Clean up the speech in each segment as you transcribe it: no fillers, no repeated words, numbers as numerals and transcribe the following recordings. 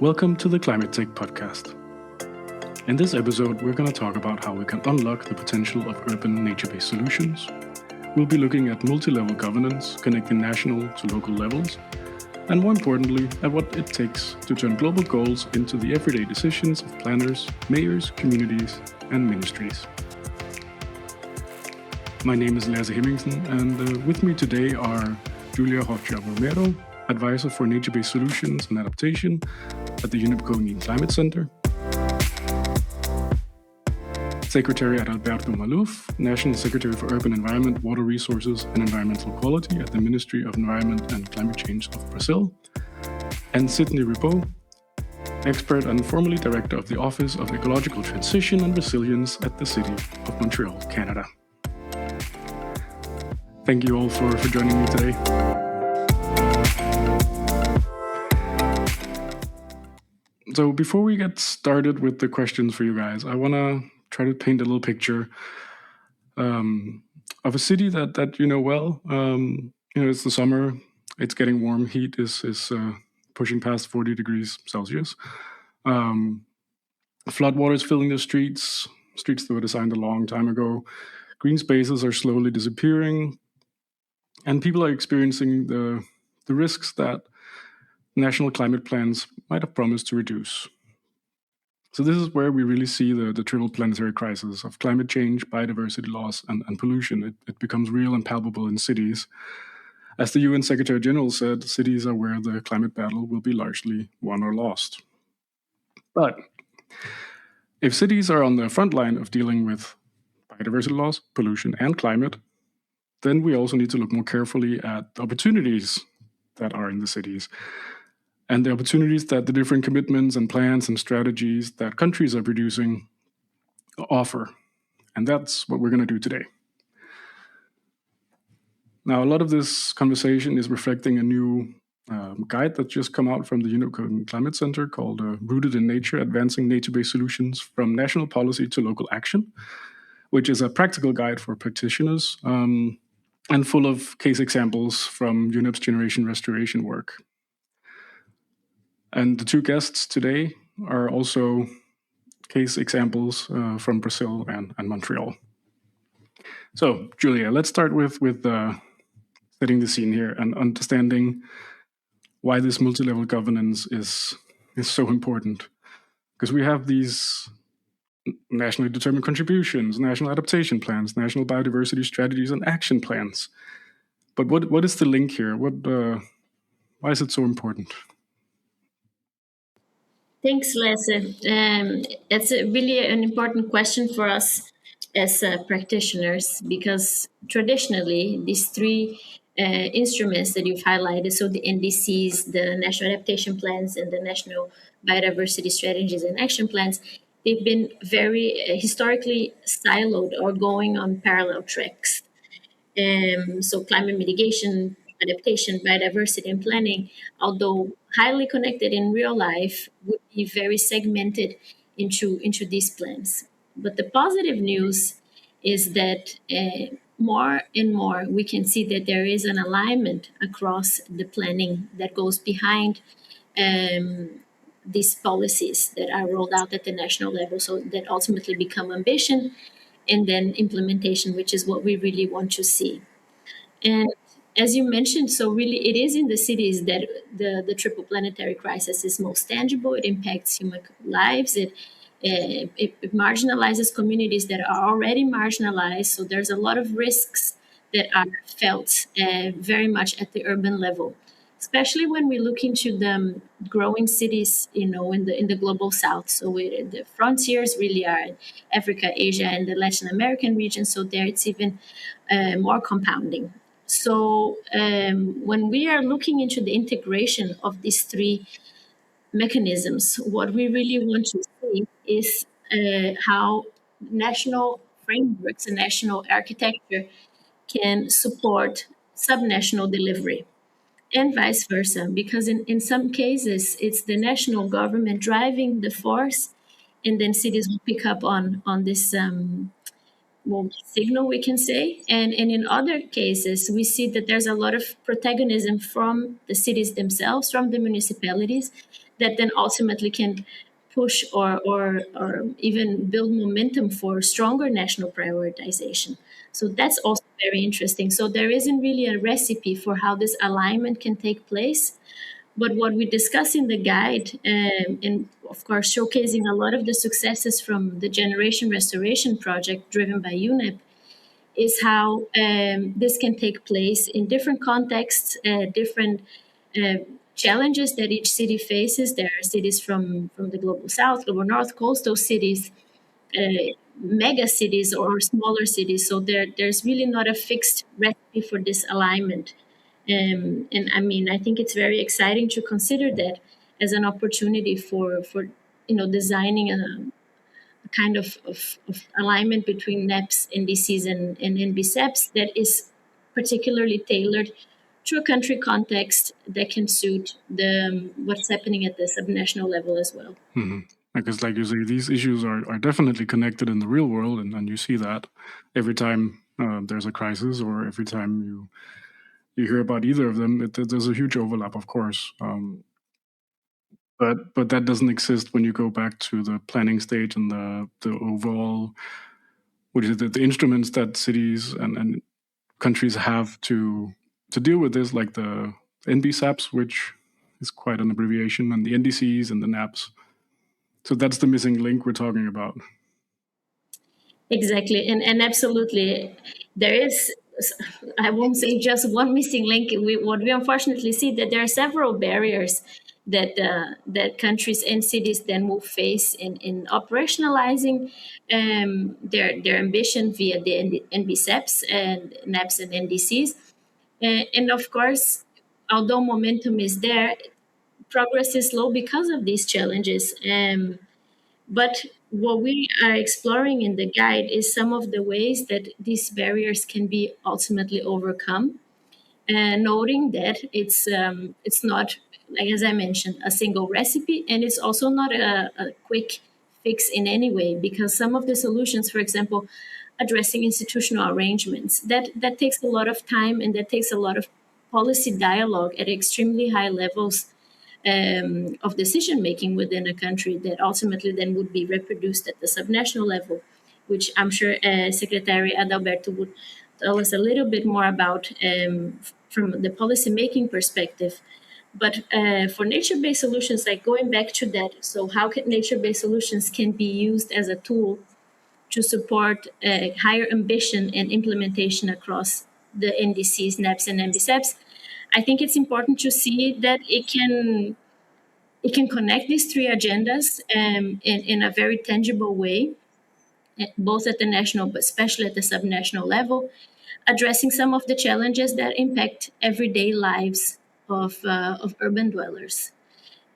Welcome to the Climate Tech Podcast. In this episode, we're going to talk about how we can unlock the potential of urban nature-based solutions. We'll be looking at multi-level governance, connecting national to local levels, and more importantly, at what it takes to turn global goals into the everyday decisions of planners, mayors, communities, and ministries. My name is Lasse Hemmingsen, and with me today are Julia Rocha Romero, Advisor for Nature-Based Solutions and Adaptation at the UNEP Copenhagen Climate Centre, Secretary Adalberto Maluf, National Secretary for Urban Environment, Water Resources and Environmental Quality at the Ministry of Environment and Climate Change of Brazil, and Sidney Ribaux, expert and formerly Director of the Office of Ecological Transition and Resilience at the City of Montreal, Canada. Thank you all for joining me today. So before we get started with the questions for you guys, I want to try to paint a little picture of a city that you know well. It's the summer, it's getting warm, heat is pushing past 40 degrees Celsius. Floodwaters filling the streets that were designed a long time ago. Green spaces are slowly disappearing, and people are experiencing the risks that national climate plans might have promised to reduce. So this is where we really see the triple planetary crisis of climate change, biodiversity loss, and pollution. It becomes real and palpable in cities. As the UN Secretary General said, cities are where the climate battle will be largely won or lost. But if cities are on the front line of dealing with biodiversity loss, pollution, and climate, then we also need to look more carefully at the opportunities that are in the cities, and the opportunities that the different commitments and plans and strategies that countries are producing offer. And that's what we're going to do today. Now, a lot of this conversation is reflecting a new guide that's just come out from the UNEP Climate Centre called Rooted in Nature, Advancing Nature-Based Solutions from National Policy to Local Action, which is a practical guide for practitioners and full of case examples from UNEP's generation restoration work. And the two guests today are also case examples from Brazil and Montreal. So, Julia, let's start with setting the scene here and understanding why this multi-level governance is so important. Because we have these nationally determined contributions, national adaptation plans, national biodiversity strategies, and action plans. But what is the link here? Why is it so important? Thanks, Lasse. It's really an important question for us as practitioners, because traditionally these three instruments that you've highlighted, so the NDCs, the National Adaptation Plans, and the National Biodiversity Strategies and Action Plans, they've been very historically siloed or going on parallel tracks. So climate mitigation, adaptation, biodiversity, and planning, although highly connected in real life, would be very segmented into these plans. But the positive news is that more and more we can see that there is an alignment across the planning that goes behind these policies that are rolled out at the national level, so that ultimately become ambition and then implementation, which is what we really want to see. And as you mentioned, so really it is in the cities that the triple planetary crisis is most tangible. It impacts human lives. It marginalizes communities that are already marginalized. So there's a lot of risks that are felt very much at the urban level, especially when we look into the growing cities, in the global south. So the frontiers really are in Africa, Asia, and the Latin American region. So there it's even more compounding. So when we are looking into the integration of these three mechanisms, what we really want to see is how national frameworks and national architecture can support subnational delivery, and vice versa, because in some cases it's the national government driving the force, and then cities will pick up on this signal, we can say. And in other cases, we see that there's a lot of protagonism from the cities themselves, from the municipalities, that then ultimately can push or even build momentum for stronger national prioritization. So that's also very interesting. So there isn't really a recipe for how this alignment can take place. But what we discuss in the guide, and of course showcasing a lot of the successes from the Generation Restoration project driven by UNEP, is how this can take place in different contexts, different uh, challenges that each city faces. There are cities from the global south, global north, coastal cities, mega cities or smaller cities. So there's really not a fixed recipe for this alignment. And I mean, I think it's very exciting to consider that as an opportunity for designing a kind of alignment between NEPs, NDCs, and NBSEPs that is particularly tailored to a country context that can suit the what's happening at the subnational level as well. Because, like you say, these issues are definitely connected in the real world, and you see that every time there's a crisis, or every time you hear about either of them. There's a huge overlap, of course. But that doesn't exist when you go back to the planning stage and the overall, what is it, the instruments that cities and countries have to deal with this, like the NBSAPs, which is quite an abbreviation, and the NDCs and the NAPs. So that's the missing link we're talking about. Exactly, and absolutely, there is. I won't say just one missing link. What we unfortunately see that there are several barriers that countries and cities then will face in operationalizing their ambition via the NBSEPs and NAPs and NDCs, and of course, although momentum is there, progress is slow because of these challenges. But what we are exploring in the guide is some of the ways that these barriers can be ultimately overcome, and noting that it's not, like as I mentioned, a single recipe, and it's also not a quick fix in any way, because some of the solutions, for example, addressing institutional arrangements, that takes a lot of time, and that takes a lot of policy dialogue at extremely high levels of decision making within a country that ultimately then would be reproduced at the subnational level, which I'm sure Secretary Adalberto would tell us a little bit more about from the policy making perspective. But for nature-based solutions, like going back to that, so how can nature-based solutions can be used as a tool to support higher ambition and implementation across the NDCs, NEPs, and NBSEPs? I think it's important to see that it can connect these three agendas in a very tangible way, both at the national but especially at the subnational level, addressing some of the challenges that impact everyday lives of urban dwellers.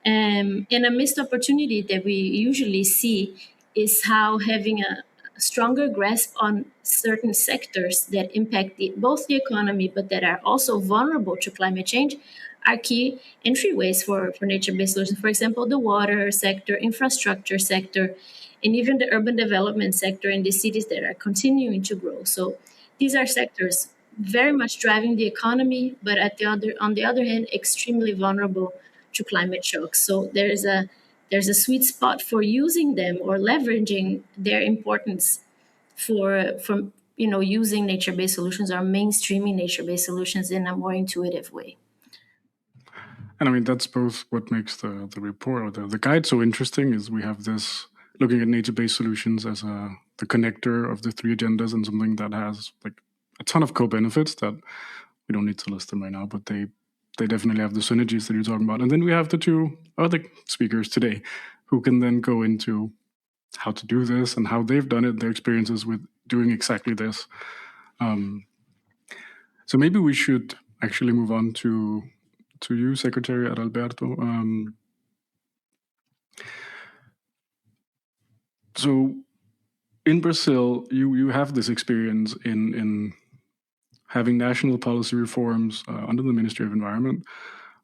And a missed opportunity that we usually see is how having a stronger grasp on certain sectors that impact both the economy but that are also vulnerable to climate change are key entryways for nature-based solutions. For example, the water sector, infrastructure sector, and even the urban development sector in the cities that are continuing to grow. So these are sectors very much driving the economy, but on the other hand, extremely vulnerable to climate shocks. So there's a sweet spot for using them or leveraging their importance for using nature-based solutions or mainstreaming nature-based solutions in a more intuitive way. And I mean, that's both what makes the report or the guide so interesting, is we have this looking at nature-based solutions as the connector of the three agendas, and something that has like a ton of co-benefits that we don't need to list them right now, but they definitely have the synergies that you're talking about. And then we have the two other speakers today who can then go into how to do this and how they've done it, their experiences with doing exactly this. So maybe we should actually move on to you, Secretary Adalberto. So in Brazil, you have this experience in having national policy reforms under the Ministry of Environment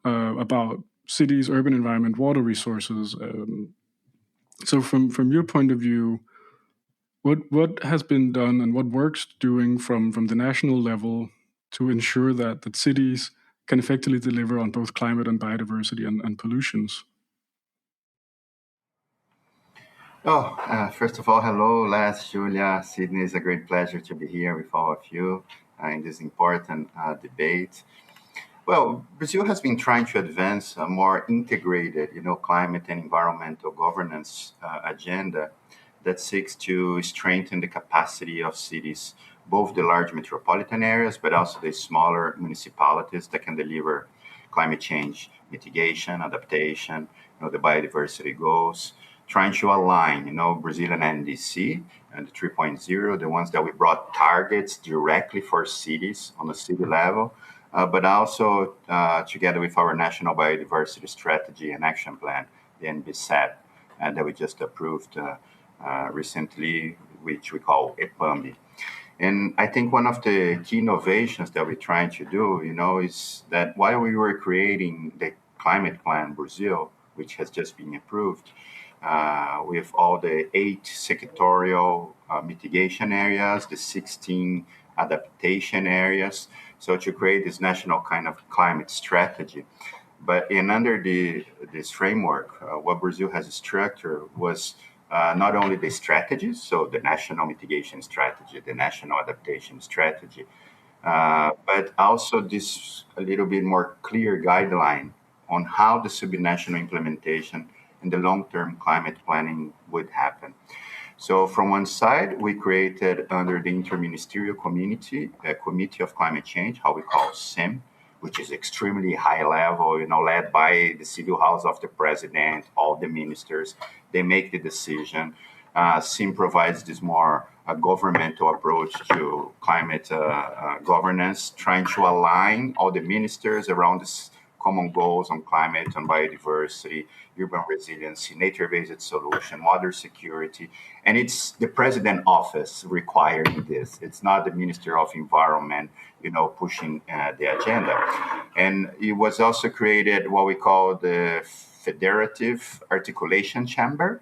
about cities, urban environment, water resources. So from your point of view, what has been done and what works doing from the national level to ensure that cities can effectively deliver on both climate and biodiversity and pollutions? First of all, hello, Les, Julia, Sidney. It's a great pleasure to be here with all of you in this important debate. Well, Brazil has been trying to advance a more integrated, climate and environmental governance agenda that seeks to strengthen the capacity of cities, both the large metropolitan areas, but also the smaller municipalities that can deliver climate change mitigation, adaptation, the biodiversity goals, trying to align, Brazilian NDC and the 3.0, the ones that we brought targets directly for cities on the city level, but also together with our National Biodiversity Strategy and Action Plan, the NbS, that we just approved recently, which we call EPAMB. And I think one of the key innovations that we're trying to do, is that while we were creating the climate plan Brazil, which has just been approved, with all the 8 sectorial mitigation areas, the 16 adaptation areas, so to create this national kind of climate strategy. But under this framework, what Brazil has structured was not only the strategies, so the national mitigation strategy, the national adaptation strategy, but also this a little bit more clear guideline on how the subnational implementation and the long-term climate planning would happen. So from one side, we created under the interministerial community, a committee of climate change, how we call SIM, which is extremely high level, led by the civil house of the president, all the ministers. They make the decision. SIM provides this more governmental approach to climate governance, trying to align all the ministers around this common goals on climate, on biodiversity, urban resiliency, nature-based solution, water security. And it's the president office requiring this. It's not the Minister of Environment, pushing the agenda. And it was also created what we call the Federative Articulation Chamber,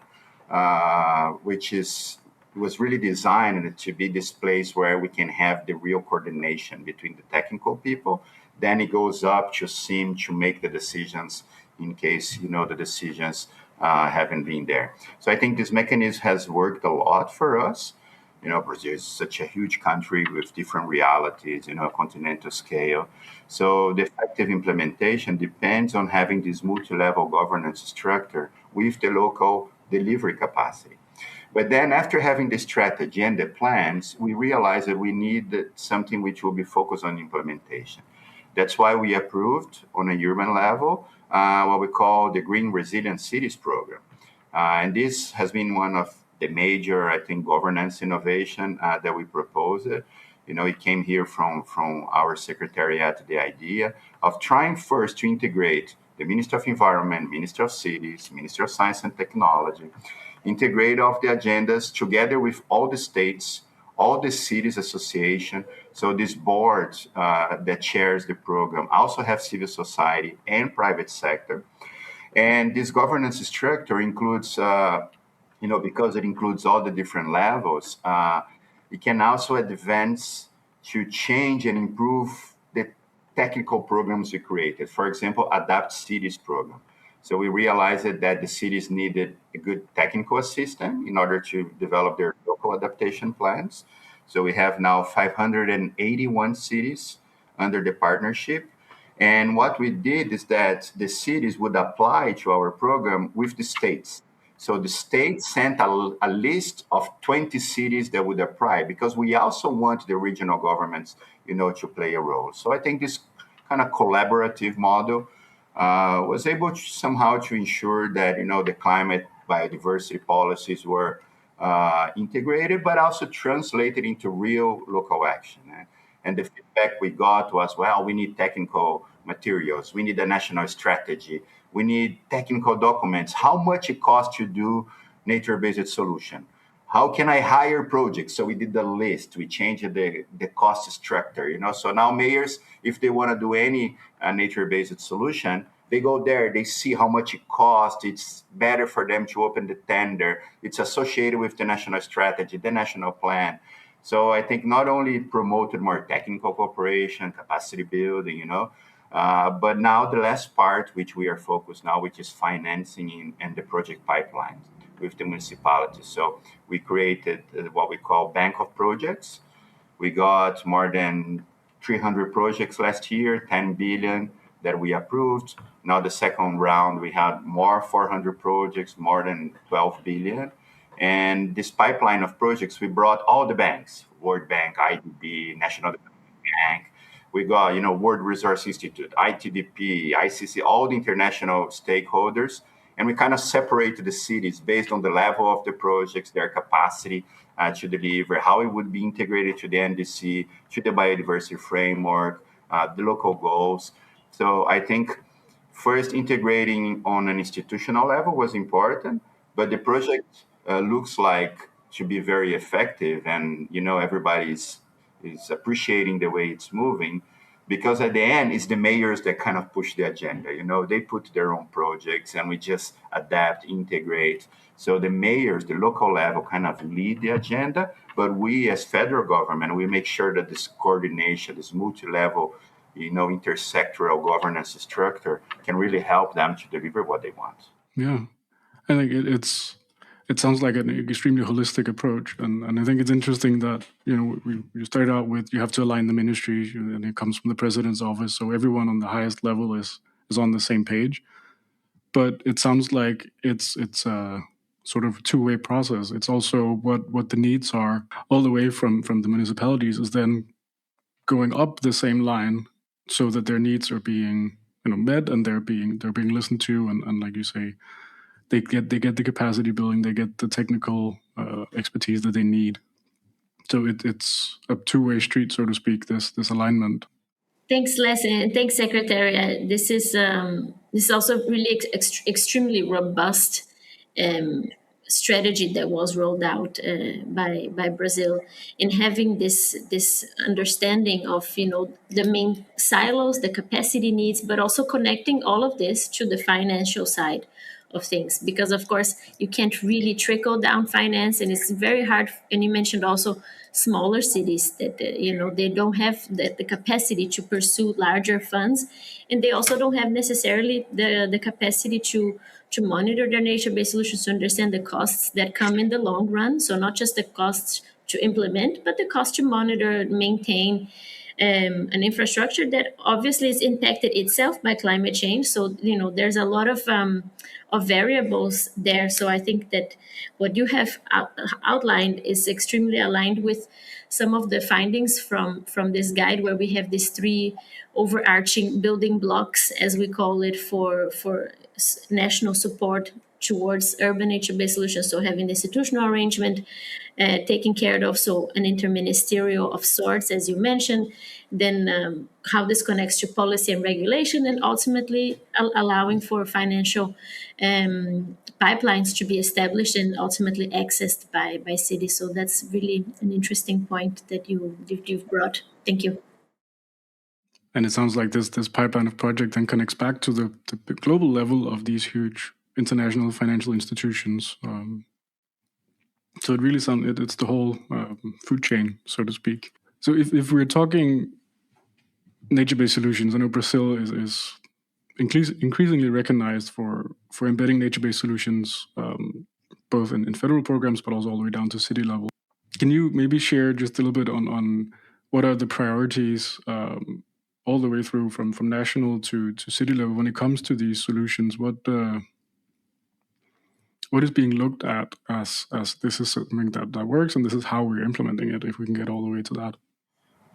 which was really designed to be this place where we can have the real coordination between the technical people. Then it goes up to SIM to make the decisions in case, the decisions haven't been there. So I think this mechanism has worked a lot for us. Brazil is such a huge country with different realities, a continental scale. So the effective implementation depends on having this multi-level governance structure with the local delivery capacity. But then after having the strategy and the plans, we realized that we need something which will be focused on implementation. That's why we approved on a urban level what we call the Green Resilient Cities Program. And this has been one of the major, I think, governance innovation that we proposed. It came here from our secretariat, the idea of trying first to integrate the Minister of Environment, Minister of Cities, Minister of Science and Technology, integrate all the agendas together with all the states, all the cities association. So this board that chairs the program also have civil society and private sector. And this governance structure includes, because it includes all the different levels, it can also advance to change and improve the technical programs we created. For example, Adapt Cities program. So we realized that the cities needed a good technical assistant in order to develop their local adaptation plans. So we have now 581 cities under the partnership. And what we did is that the cities would apply to our program with the states. So the state sent a list of 20 cities that would apply because we also want the regional governments, to play a role. So I think this kind of collaborative model was able to somehow to ensure that, the climate biodiversity policies were integrated, but also translated into real local action. And the feedback we got was, well, we need technical materials, we need a national strategy, we need technical documents. How much it costs to do nature-based solution? How can I hire projects? So we did the list. We changed the cost structure. So now mayors, if they want to do any nature-based solution, they go there. They see how much it costs. It's better for them to open the tender. It's associated with the national strategy, the national plan. So I think not only promoted more technical cooperation, capacity building, but now the last part, which we are focused now, which is financing and the project pipeline. with the municipalities. So we created what we call Bank of Projects. We got more than 300 projects last year, 10 billion that we approved. Now the second round, we had more 400 projects, more than 12 billion. And this pipeline of projects, we brought all the banks, World Bank, IDB, National Development Bank. We got, World Resource Institute, ITDP, ICC, all the international stakeholders. And we kind of separated the cities based on the level of the projects, their capacity to deliver, how it would be integrated to the NDC, to the biodiversity framework, the local goals. So I think first integrating on an institutional level was important, but the project looks like to be very effective, and everybody is appreciating the way it's moving, because at the end it's the mayors that kind of push the agenda. They put their own projects and we just adapt, integrate. So the mayors, the local level, kind of lead the agenda, but we as federal government, we make sure that this coordination, this multi-level, intersectoral governance structure can really help them to deliver what they want. Yeah, I think it sounds like an extremely holistic approach, and I think it's interesting that we start out with, you have to align the ministries, and it comes from the president's office, so everyone on the highest level is on the same page. But it sounds like it's a sort of two-way process. It's also what the needs are, all the way from the municipalities, is then going up the same line so that their needs are being met, and they're being listened to, and like you say, they get the capacity building, they get the technical expertise that they need. So it's a two-way street, so to speak, this alignment. Thanks, Les, and thanks, Secretary. This is also really extremely robust strategy that was rolled out by Brazil, in having this understanding of the main silos, the capacity needs, but also connecting all of this to the financial side of things, because of course you can't really trickle down finance, and it's very hard. And you mentioned also smaller cities that they don't have the capacity to pursue larger funds, and they also don't have necessarily the capacity to monitor their nature-based solutions, to understand the costs that come in the long run. So not just the costs to implement, but the cost to monitor, maintain an infrastructure that obviously is impacted itself by climate change. So there's a lot of variables there. So I think that what you have outlined is extremely aligned with some of the findings from this guide, where we have these three overarching building blocks, as we call it, for national support towards urban nature-based solutions. So having the institutional arrangement taken care of, so an interministerial of sorts, as you mentioned, then how this connects to policy and regulation, and ultimately allowing for financial pipelines to be established and ultimately accessed by cities. So that's really an interesting point that you've brought. Thank you. And it sounds like this pipeline of project then connects back to the global level of these huge international financial institutions. So it really sounds, it's the whole food chain, so to speak. So if we're talking nature-based solutions, I know Brazil is increasingly recognized for embedding nature-based solutions, both in federal programs, but also all the way down to city level. Can you maybe share just a little bit on what are the priorities all the way through from national to city level when it comes to these solutions? What is being looked at as this is something that works, and this is how we're implementing it, if we can get all the way to that?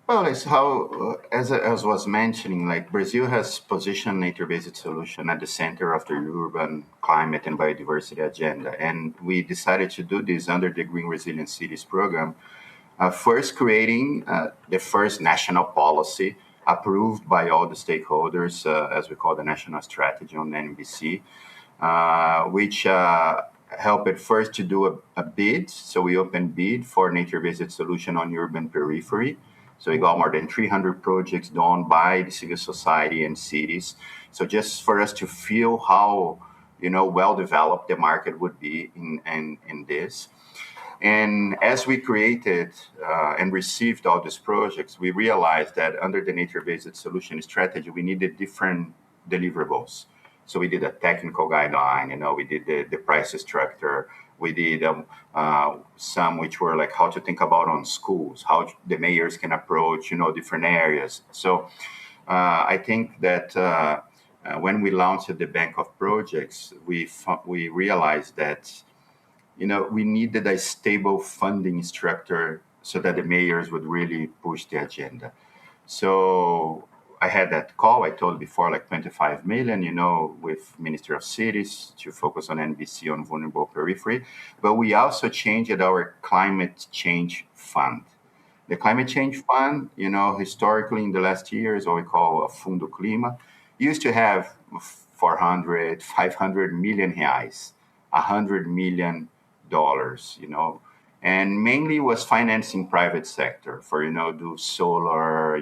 Well, it's how, as was mentioning, like Brazil has positioned nature-based solution at the center of the urban climate and biodiversity agenda. And we decided to do this under the Green Resilient Cities program, first creating the first national policy approved by all the stakeholders, as we call the National Strategy on NbS, which helped it first to do a bid. So we opened bid for nature-based solution on urban periphery. So we got more than 300 projects done by the civil society and cities. So just for us to feel how well developed the market would be in this. And as we created and received all these projects, we realized that under the nature-based solution strategy, we needed different deliverables. So we did a technical guideline, we did the price structure, We did some which were like how to think about on schools, how the mayors can approach, different areas. So I think that when we launched the Bank of Projects, we realized that we needed a stable funding structure so that the mayors would really push the agenda. So I had that call I told before, like 25 million, with Ministry of Cities to focus on NBC on vulnerable periphery. But we also changed our climate change fund. The climate change fund, historically in the last years, what we call a Fundo Clima, used to have 400, 500 million reais, $100 million, and mainly was financing private sector for, do solar,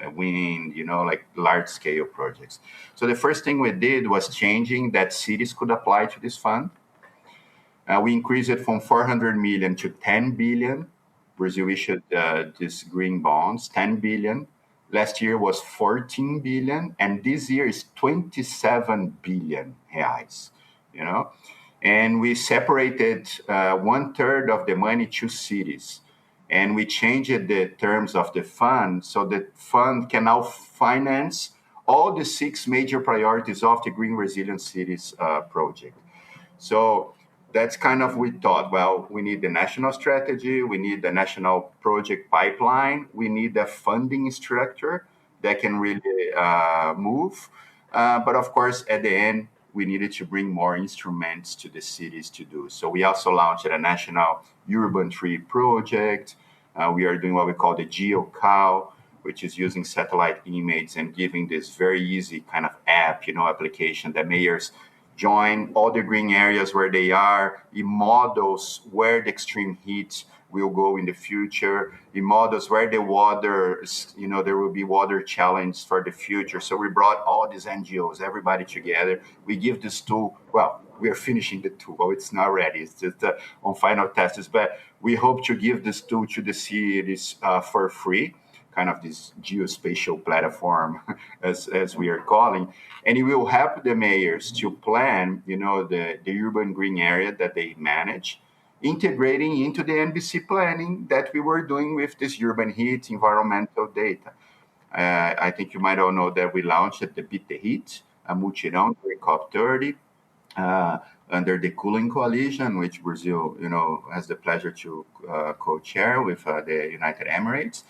wind, like large scale projects. So the first thing we did was changing that cities could apply to this fund. We increased it from 400 million to 10 billion. Brazil issued these green bonds, 10 billion. Last year was 14 billion, and this year is 27 billion reais, And we separated 1/3 of the money to cities. And we changed the terms of the fund so the fund can now finance all the 6 major priorities of the Green Resilient Cities project. So that's kind of we thought, well, we need the national strategy, we need the national project pipeline, we need a funding structure that can really move. But of course, at the end, we needed to bring more instruments to the cities to do. So we also launched a national urban tree project. We are doing what we call the GeoCal, which is using satellite images and giving this very easy kind of app, application that mayors join all the green areas where they are. It models where the extreme heat will go in the future. It models where the water, there will be water challenge for the future. So we brought all these NGOs, everybody together. We give this tool, well, we are finishing the tool. Well, it's not ready. It's just on final tests. But we hope to give this tool to the cities for free, kind of this geospatial platform, as we are calling. And it will help the mayors to plan, the urban green area that they manage, integrating into the NBC planning that we were doing with this urban heat environmental data. I think you might all know that we launched the Beat the Heat, a multirão during COP30, under the Cooling Coalition, which Brazil, has the pleasure to co-chair with the United Emirates.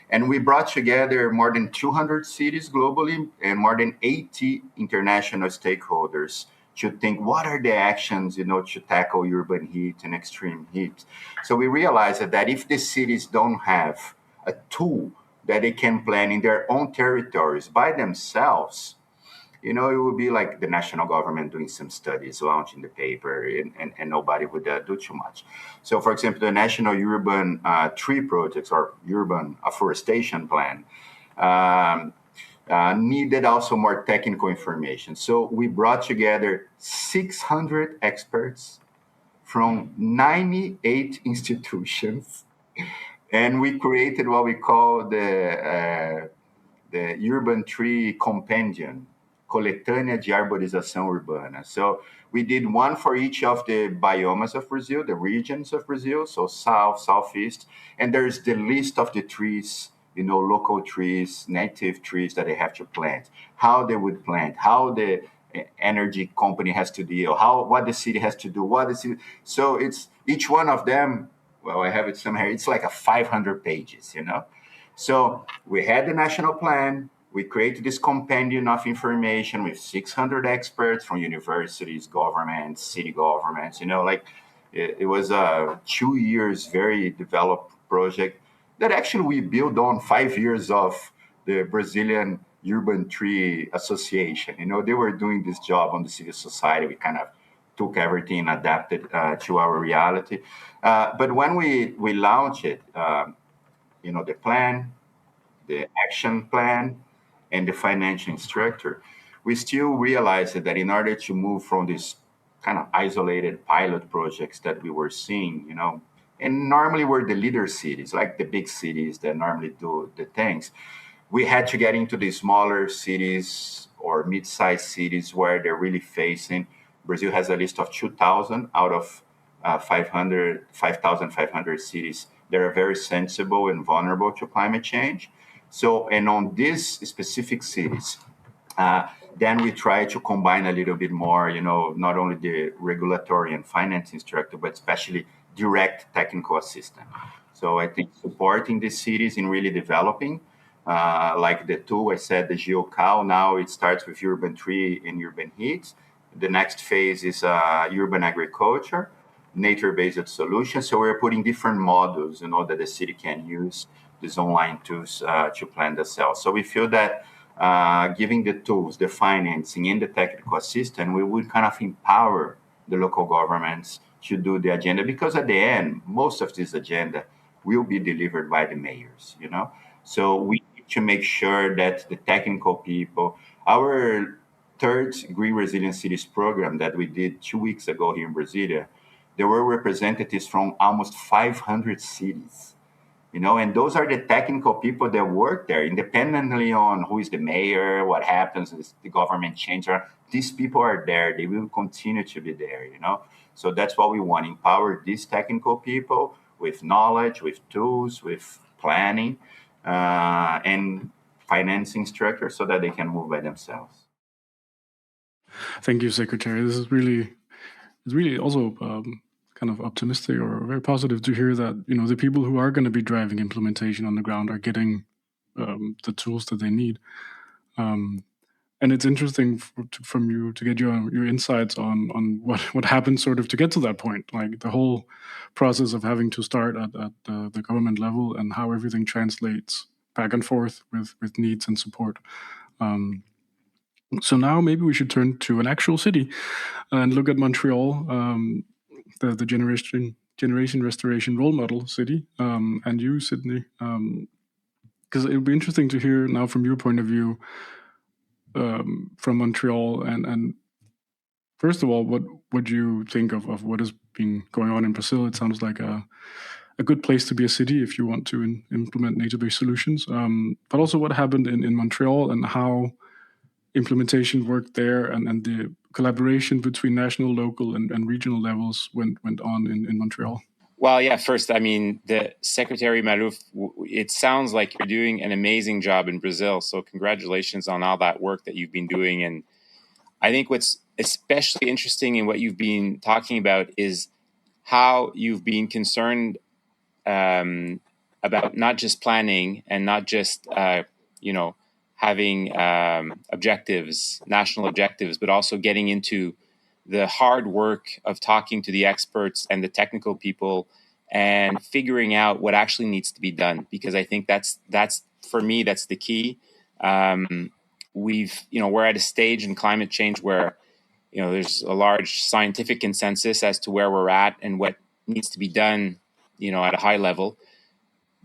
And we brought together more than 200 cities globally and more than 80 international stakeholders to think what are the actions, to tackle urban heat and extreme heat. So we realized that if the cities don't have a tool that they can plan in their own territories by themselves, it would be like the national government doing some studies, launching the paper, and nobody would do too much. So, for example, the National Urban Tree Projects or Urban Afforestation Plan needed also more technical information. So we brought together 600 experts from 98 institutions, and we created what we call the Urban Tree Compendium, Coletânea de Arborização Urbana. So we did one for each of the biomes of Brazil, the regions of Brazil, so south, southeast, and there's the list of the trees, local trees, native trees that they have to plant, how they would plant, how the energy company has to deal, what the city has to do, so it's each one of them. Well, I have it somewhere. It's like 500 pages, So we had the national plan. We created this compendium of information with 600 experts from universities, governments, city governments. It was a 2 years very developed project that actually we built on 5 years of the Brazilian Urban Tree Association. They were doing this job on the civil society. We kind of took everything and adapted to our reality. But when we launched it, the plan, the action plan, and the financial structure, we still realized that in order to move from these kind of isolated pilot projects that we were seeing, and normally we're the leader cities, like the big cities that normally do the things, we had to get into the smaller cities or mid-sized cities where they're really facing Brazil has a list of 2,000 out of 5,500 cities that are very sensible and vulnerable to climate change. So, and on these specific cities, then we try to combine a little bit more, not only the regulatory and financing structure, but especially direct technical assistance. So I think supporting the cities in really developing, like the tool I said, the GeoCal, now it starts with urban tree and urban heat. The next phase is urban agriculture, nature-based solutions. So we're putting different models, that the city can use these online tools to plan the cells. So we feel that giving the tools, the financing, and the technical assistance, we would kind of empower the local governments to do the agenda, because at the end, most of this agenda will be delivered by the mayors, So we need to make sure that the technical people, our third Green Resilient Cities program that we did 2 weeks ago here in Brasilia, there were representatives from almost 500 cities, and those are the technical people that work there, independently on who is the mayor, what happens, is the government change. These people are there. They will continue to be there, So that's what we want, empower these technical people with knowledge, with tools, with planning, and financing structure so that they can move by themselves. Thank you, Secretary. This is really also kind of optimistic or very positive to hear that the people who are going to be driving implementation on the ground are getting the tools that they need. And it's interesting from you to get your insights on what happened sort of to get to that point, like the whole process of having to start at the government level and how everything translates back and forth with needs and support. So now maybe we should turn to an actual city and look at Montreal, the generation restoration role model city, and you, Sidney, because it would be interesting to hear now from your point of view, from Montreal, and first of all, what do you think of what has been going on in Brazil? It sounds like a good place to be a city if you want to implement nature-based solutions, but also what happened in Montreal and how implementation worked there, and the collaboration between national, local, and regional levels went on in Montreal. Well, yeah, first, I mean, the Secretary Maluf, it sounds like you're doing an amazing job in Brazil. So congratulations on all that work that you've been doing. And I think what's especially interesting in what you've been talking about is how you've been concerned about not just planning and not just, having objectives, national objectives, but also getting into the hard work of talking to the experts and the technical people and figuring out what actually needs to be done. Because I think that's for me, that's the key. We're at a stage in climate change where, there's a large scientific consensus as to where we're at and what needs to be done, at a high level.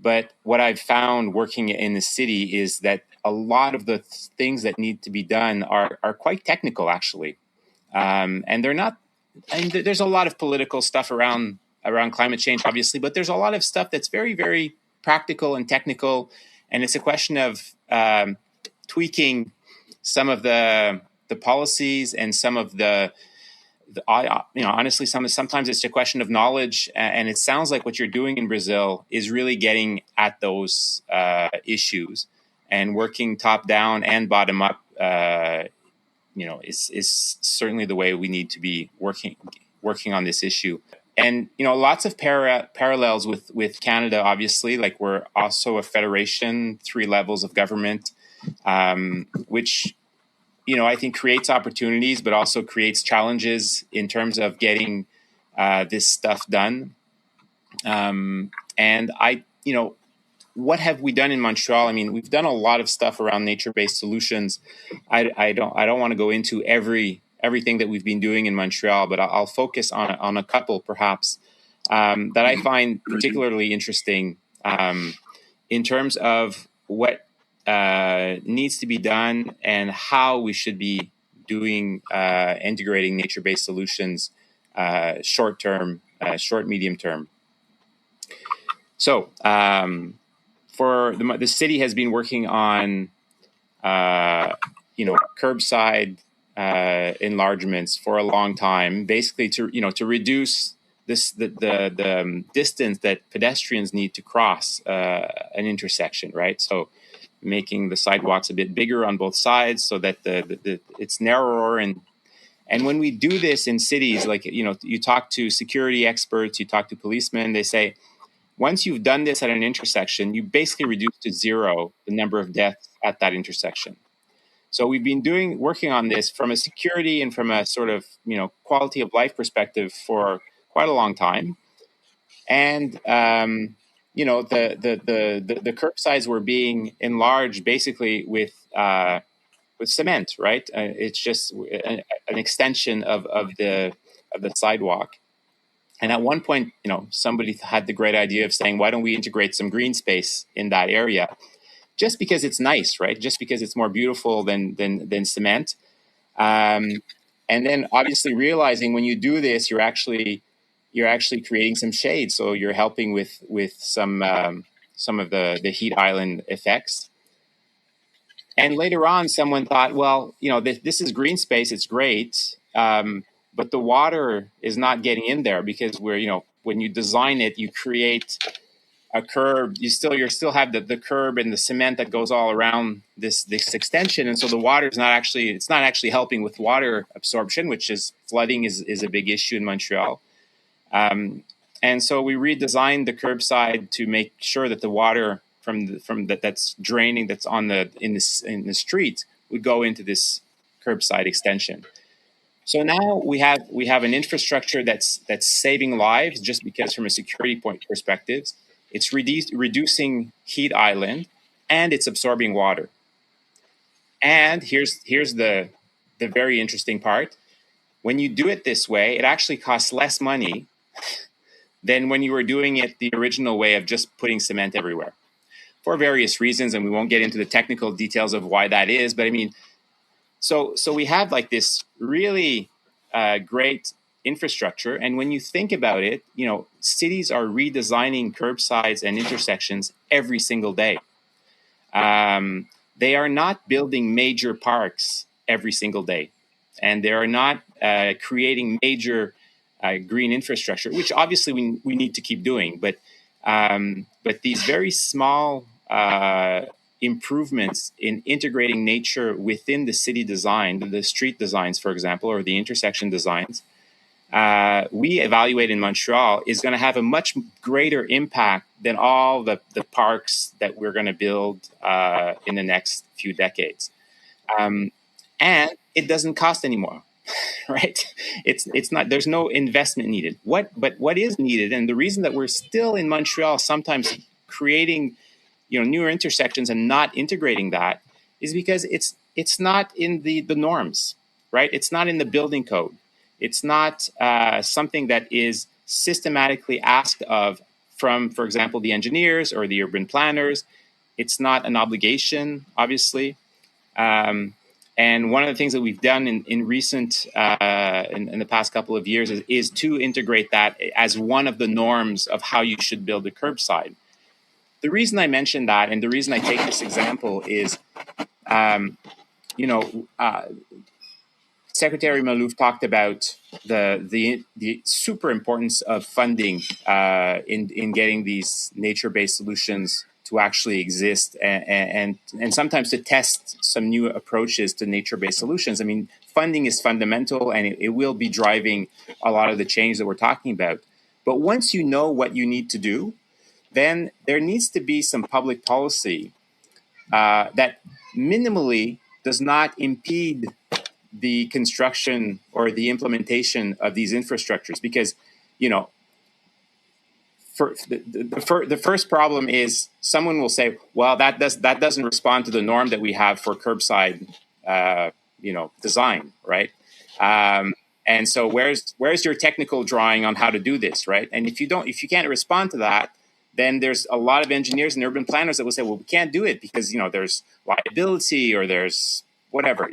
But what I've found working in the city is that a lot of the things that need to be done are quite technical, actually. And they're not, and there's a lot of political stuff around climate change, obviously, but there's a lot of stuff that's very, very practical and technical. And it's a question of tweaking some of the policies and some of honestly, sometimes it's a question of knowledge. And it sounds like what you're doing in Brazil is really getting at those issues and working top down and bottom up. Is certainly the way we need to be working on this issue. And, lots of parallels with Canada, obviously. Like, we're also a federation, 3 levels of government, which, I think creates opportunities, but also creates challenges in terms of getting this stuff done. And what have we done in Montreal? I mean, we've done a lot of stuff around nature-based solutions. I don't want to go into everything that we've been doing in Montreal, but I'll focus on a couple, perhaps, that I find particularly interesting in terms of what needs to be done and how we should be doing integrating nature-based solutions short, medium term. So, for the city has been working on, curbside enlargements for a long time, basically to reduce the distance that pedestrians need to cross an intersection, right? So making the sidewalks a bit bigger on both sides so that it's narrower. And when we do this in cities, like, you talk to security experts, you talk to policemen, they say, once you've done this at an intersection, you basically reduce to zero the number of deaths at that intersection. So we've been working on this from a security and from a sort of, quality of life perspective for quite a long time. And, the curbsides were being enlarged basically with cement, right? It's just an extension of the sidewalk. And at one point, somebody had the great idea of saying, why don't we integrate some green space in that area? Just because it's nice, right? Just because it's more beautiful than cement. And then obviously realizing when you do this, you're actually creating some shade. So you're helping with some of the heat island effects. And later on, someone thought, well, this is green space. It's great. But the water is not getting in there because when you design it, you create a curb. You still have the curb and the cement that goes all around this extension, and so the water is not actually helping with water absorption, which is flooding is a big issue in Montreal. And so we redesigned the curbside to make sure that the water from that's draining, that's in the street, would go into this curbside extension. So now we have an infrastructure that's saving lives, just because from a security point perspective, it's reducing heat island and it's absorbing water. And here's the very interesting part. When you do it this way, it actually costs less money than when you were doing it the original way of just putting cement everywhere, for various reasons, and we won't get into the technical details of why that is. But I mean, so we have like this really great infrastructure, and when you think about it, cities are redesigning curbsides and intersections every single day. They are not building major parks every single day, and they are not creating major green infrastructure, which obviously we need to keep doing. But these very small improvements in integrating nature within the city design, the street designs, for example, or the intersection designs, we evaluate in Montreal is going to have a much greater impact than all the parks that we're going to build in the next few decades. And it doesn't cost anymore, right? It's not, there's no investment needed. But what is needed, and the reason that we're still in Montreal sometimes creating newer intersections and not integrating that, is because it's not in the norms, right? It's not in the building code. It's not something that is systematically asked of from, for example, the engineers or the urban planners. It's not an obligation, obviously. And one of the things that we've done in recent, in the past couple of years is to integrate that as one of the norms of how you should build a curbside. The reason I mention that, and the reason I take this example, is, Secretary Maluf talked about the super importance of funding in getting these nature-based solutions to actually exist, and sometimes to test some new approaches to nature-based solutions. I mean, funding is fundamental, and it will be driving a lot of the change that we're talking about. But once you know what you need to do, then there needs to be some public policy that minimally does not impede the construction or the implementation of these infrastructures. Because, for the first problem is someone will say, well, that doesn't respond to the norm that we have for curbside, design, right? And so where's your technical drawing on how to do this, right? And if you can't respond to that, then there's a lot of engineers and urban planners that will say, well, we can't do it because, there's liability or there's whatever,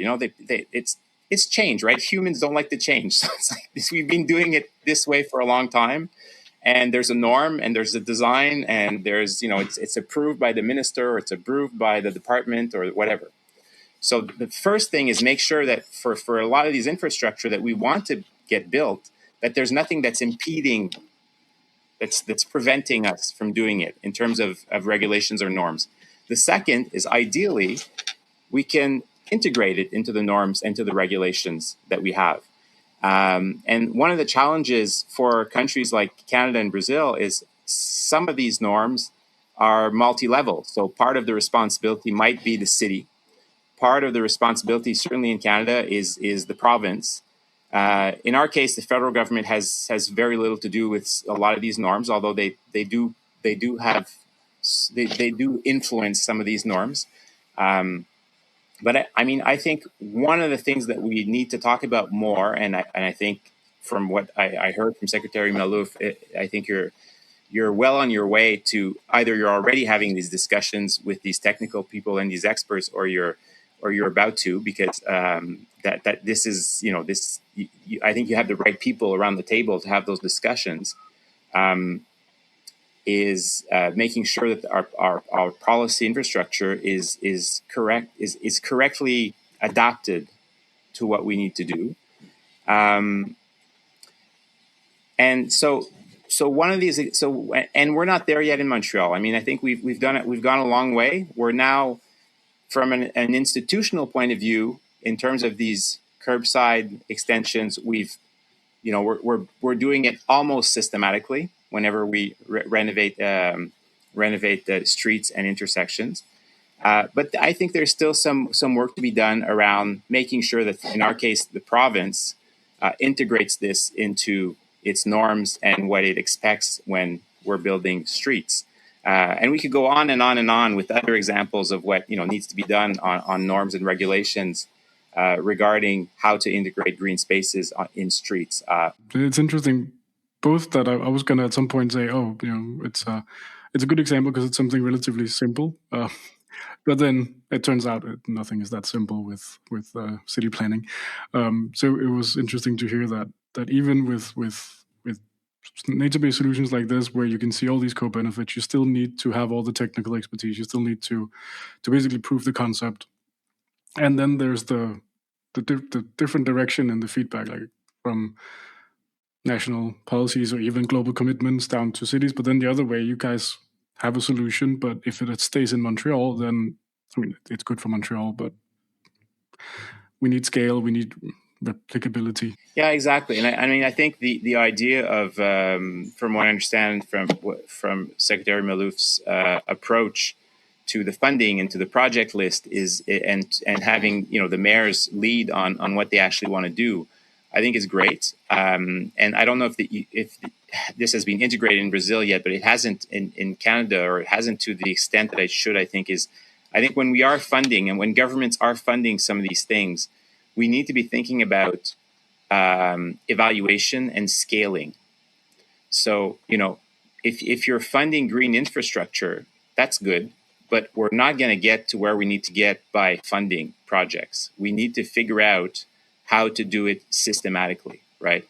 it's change, right? Humans don't like to change. So it's like this, we've been doing it this way for a long time, and there's a norm and there's a design and there's, it's approved by the minister or it's approved by the department or whatever. So the first thing is make sure that for a lot of these infrastructure that we want to get built, that there's nothing that's impeding, that's preventing us from doing it in terms of regulations or norms. The second is ideally we can integrate it into the norms and to the regulations that we have. And one of the challenges for countries like Canada and Brazil is some of these norms are multi-level. So part of the responsibility might be the city. Part of the responsibility, certainly in Canada, is the province. In our case, the federal government has very little to do with a lot of these norms, although they do influence some of these norms. But I think one of the things that we need to talk about more, and I think from what I heard from Secretary Maluf, I think you're well on your way to either you're already having these discussions with these technical people and these experts, or you're about to, because that this is this. I think you have the right people around the table to have those discussions. Is making sure that our policy infrastructure is correctly adapted to what we need to do. And so one of these, and we're not there yet in Montreal. I mean, I think we've done it. We've gone a long way. We're now, from an institutional point of view, in terms of these curbside extensions, we're doing it almost systematically whenever we renovate the streets and intersections. But I think there's still some work to be done around making sure that, in our case, the province integrates this into its norms and what it expects when we're building streets. And we could go on and on and on with other examples of what needs to be done on norms and regulations regarding how to integrate green spaces in streets. It's interesting, both that I was going to at some point say, it's a good example because it's something relatively simple. But then it turns out nothing is that simple with city planning. So it was interesting to hear that even with nature-based solutions like this, where you can see all these co-benefits, you still need to have all the technical expertise. You still need to basically prove the concept. And then there's the different direction in the feedback, like from national policies or even global commitments down to cities. But then the other way, you guys have a solution, but if it stays in Montreal, then it's good for Montreal, but we need scale, we need replicability. Yeah, exactly. And I think the idea of, from what I understand from Secretary Maluf's approach to the funding and to the project list is, and having the mayors lead on what they actually want to do, I think is great. And I don't know if this has been integrated in Brazil yet, but it hasn't in Canada, or it hasn't to the extent that it should. I think when we are funding, and when governments are funding some of these things, we need to be thinking about evaluation and scaling. So, if you're funding green infrastructure, that's good, but we're not going to get to where we need to get by funding projects. We need to figure out how to do it systematically, right?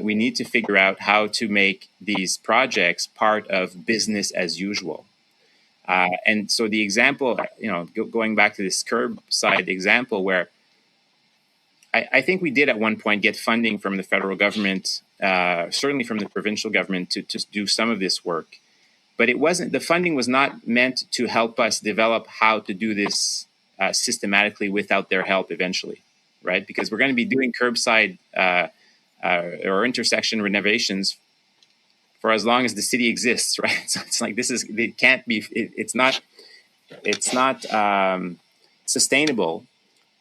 We need to figure out how to make these projects part of business as usual. And so the example, going back to this curbside example, where I think we did at one point get funding from the federal government, certainly from the provincial government, to do some of this work. But the funding was not meant to help us develop how to do this systematically without their help eventually, right? Because we're going to be doing curbside or intersection renovations for as long as the city exists, right? So it's like it's not sustainable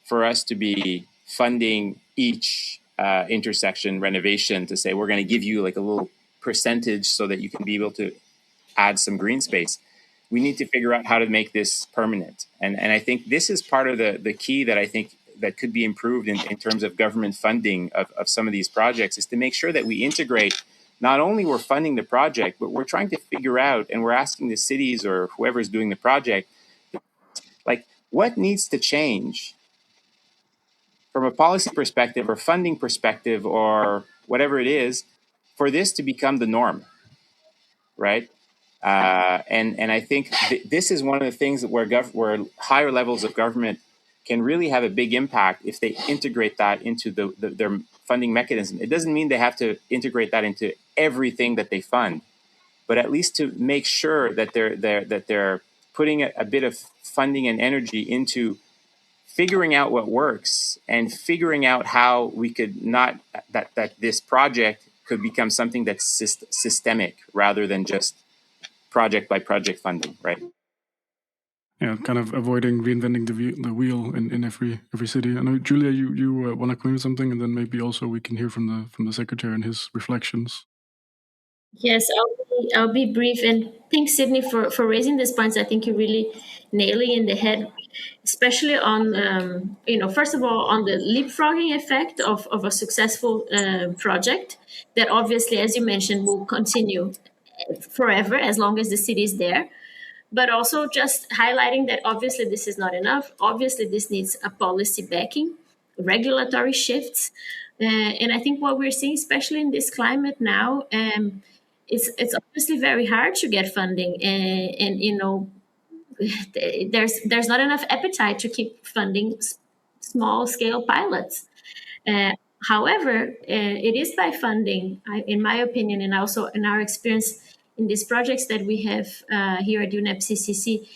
for us to be funding each intersection renovation to say we're going to give you like a little percentage so that you can be able to add some green space. We need to figure out how to make this permanent. And I think this is part of the key that I think that could be improved in terms of government funding of some of these projects, is to make sure that we integrate, not only we're funding the project, but we're trying to figure out, and we're asking the cities or whoever is doing the project, like, what needs to change from a policy perspective or funding perspective or whatever it is for this to become the norm, right? And I think this is one of the things that where higher levels of government can really have a big impact if they integrate that into their funding mechanism. It doesn't mean they have to integrate that into everything that they fund, but at least to make sure that they're putting a bit of funding and energy into figuring out what works and figuring out how we could not that this project could become something that's systemic rather than just project by project funding, right? Yeah, kind of avoiding reinventing the wheel in every city. I know, Julia, you want to claim something, and then maybe also we can hear from the secretary and his reflections. Yes, I'll be brief, and thanks, Sidney, for raising these points. I think you're really nailing in the head, especially on first of all on the leapfrogging effect of a successful project that obviously, as you mentioned, will continue forever as long as the city is there. But also just highlighting that obviously this is not enough. Obviously, this needs a policy backing, regulatory shifts, and I think what we're seeing, especially in this climate now. It's obviously very hard to get funding, and there's not enough appetite to keep funding small scale pilots. Uh, However, it is by funding, in my opinion, and also in our experience in these projects that we have here at UNEP CCC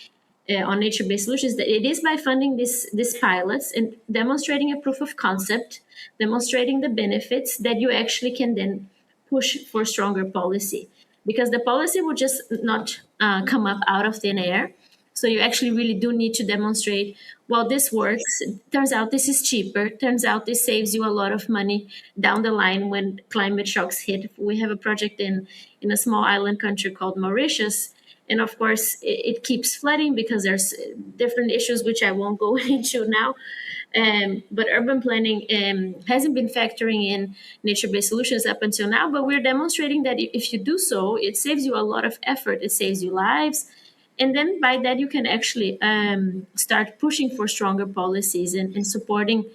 on nature-based solutions, that it is by funding these pilots and demonstrating a proof of concept, demonstrating the benefits, that you actually can then push for stronger policy, because the policy will just not come up out of thin air. So you actually really do need to demonstrate, well, this works. Turns out this is cheaper. Turns out this saves you a lot of money down the line when climate shocks hit. We have a project in a small island country called Mauritius. And of course, it keeps flooding because there's different issues, which I won't go into now. But urban planning hasn't been factoring in nature-based solutions up until now. But we're demonstrating that if you do so, it saves you a lot of effort. It saves you lives. And then by that, you can actually start pushing for stronger policies and supporting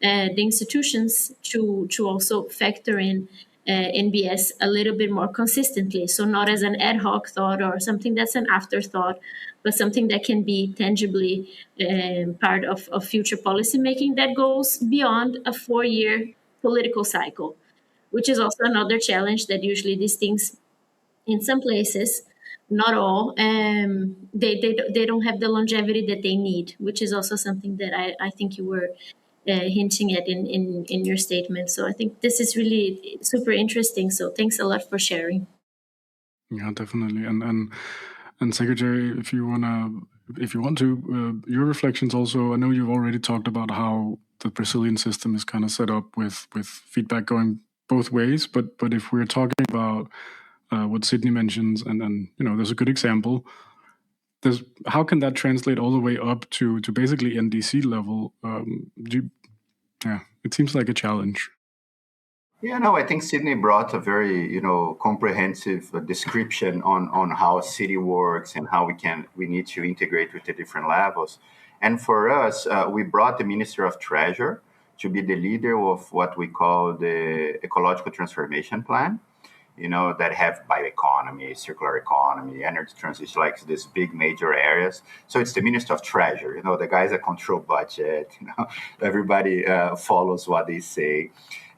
the institutions to also factor in NbS a little bit more consistently. So not as an ad hoc thought or something that's an afterthought, but something that can be tangibly part of future policy making that goes beyond a 4-year political cycle, which is also another challenge that usually these things in some places, not all, they don't have the longevity that they need, which is also something that I think you were hinting at in your statement. So I think this is really super interesting. So thanks a lot for sharing. Yeah, definitely. And Secretary, if you want to, your reflections also. I know you've already talked about how the Brazilian system is kind of set up with feedback going both ways. But if we're talking about what Sidney mentions, and there's a good example. How can that translate all the way up to basically NDC level? It seems like a challenge. Yeah, no, I think Sidney brought a very, comprehensive description on how a city works and how we need to integrate with the different levels. And for us, we brought the Minister of Treasure to be the leader of what we call the Ecological Transformation Plan, that have bioeconomy, circular economy, energy transition, like these big major areas. So it's the Minister of Treasure, the guys that control budget, everybody follows what they say.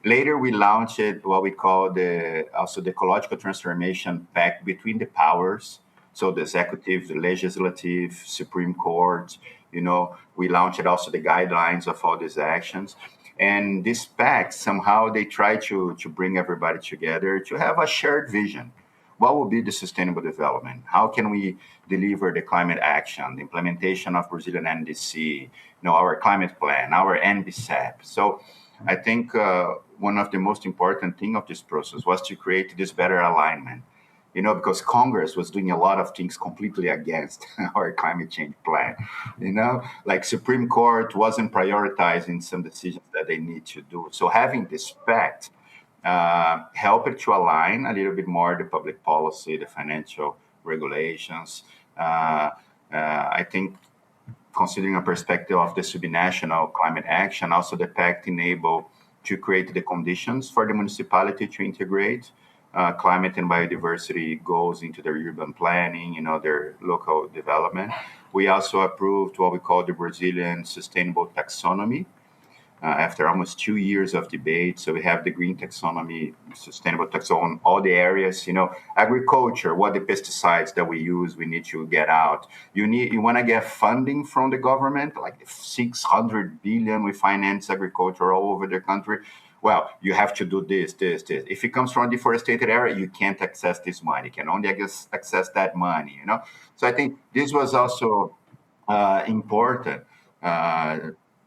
Later, we launched what we call the Ecological Transformation Pact between the powers. So the executive, the legislative, Supreme Court, we launched also the guidelines of all these actions. And this pact, somehow they try to bring everybody together to have a shared vision. What will be the sustainable development? How can we deliver the climate action, the implementation of Brazilian NDC, our climate plan, our NbS? So I think one of the most important things of this process was to create this better alignment, because Congress was doing a lot of things completely against our climate change plan, like Supreme Court wasn't prioritizing some decisions that they need to do. So having this pact helped to align a little bit more the public policy, the financial regulations. I think considering a perspective of the subnational climate action, also the pact enabled to create the conditions for the municipality to integrate climate and biodiversity goals into their urban planning, their local development. We also approved what we call the Brazilian Sustainable Taxonomy, after almost 2 years of debate. So we have the green taxonomy, sustainable taxonomy, all the areas, agriculture, what the pesticides that we use, we need to get out. You want to get funding from the government, like 600 billion we finance agriculture all over the country. Well, you have to do this. If it comes from a deforested area, you can't access this money. You can only access that money, So I think this was also important.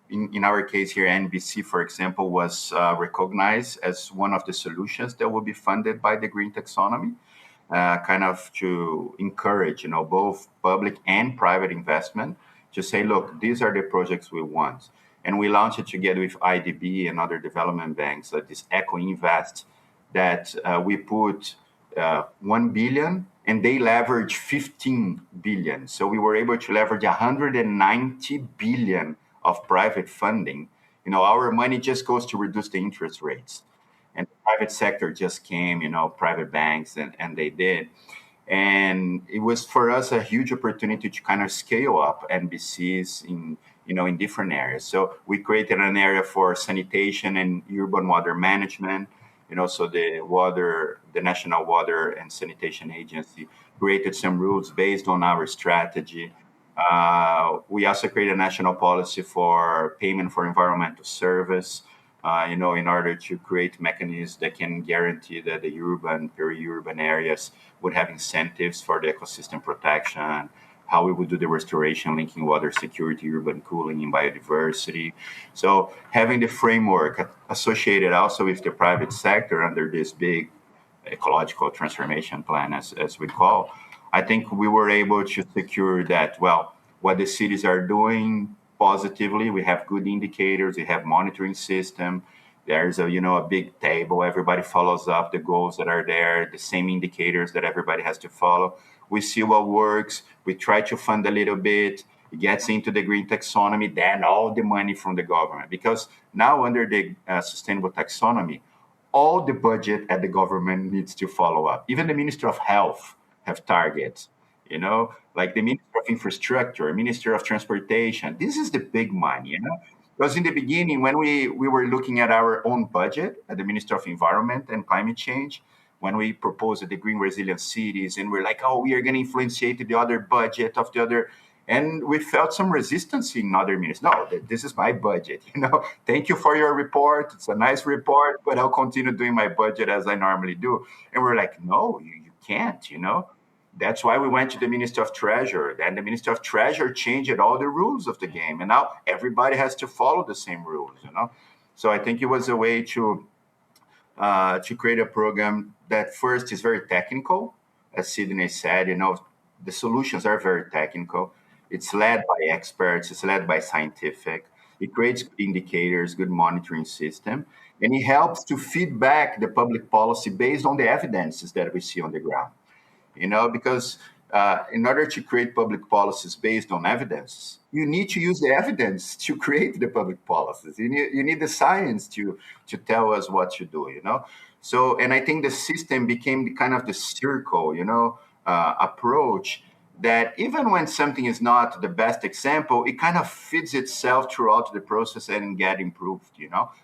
In our case here, NBC, for example, was recognized as one of the solutions that will be funded by the green taxonomy, kind of to encourage, both public and private investment to say, look, these are the projects we want. And we launched it together with IDB and other development banks, like this Eco Invest, that we put 1 billion and they leverage 15 billion. So we were able to leverage 190 billion of private funding. Our money just goes to reduce the interest rates. And the private sector just came, private banks, and they did. And it was for us a huge opportunity to kind of scale up NBCs in different areas. So we created an area for sanitation and urban water management. So the National Water and Sanitation Agency created some rules based on our strategy. We also created a national policy for payment for environmental service, in order to create mechanisms that can guarantee that the urban, peri-urban areas would have incentives for the ecosystem protection, how we would do the restoration, linking water security, urban cooling, and biodiversity. So having the framework associated also with the private sector under this big ecological transformation plan, as we call, I think we were able to secure that, well, what the cities are doing positively, we have good indicators, we have monitoring system. There's a big table, everybody follows up the goals that are there, the same indicators that everybody has to follow. We see what works, we try to fund a little bit, it gets into the green taxonomy, then all the money from the government. Because now under the sustainable taxonomy, all the budget at the government needs to follow up. Even the Minister of Health have targets, like the Minister of Infrastructure, Minister of Transportation. This is the big money, Because in the beginning, when we were looking at our own budget at the Minister of Environment and Climate Change, when we proposed the Green Resilient Cities, and we're like, oh, we are going to influence the other budget of the other. And we felt some resistance in other ministries. No, this is my budget. Thank you for your report. It's a nice report, but I'll continue doing my budget as I normally do. And we're like, no, you can't. That's why we went to the Minister of Treasury. Then the Minister of Treasury changed all the rules of the game, and now everybody has to follow the same rules. So I think it was a way to create a program that first is very technical, as Sidney said. The solutions are very technical. It's led by experts. It's led by scientific. It creates good indicators, good monitoring system, and it helps to feed back the public policy based on the evidences that we see on the ground. Because in order to create public policies based on evidence, you need to use the evidence to create the public policies. You need the science to tell us what to do, So, and I think the system became kind of the circle, approach that even when something is not the best example, it kind of feeds itself throughout the process and get improved,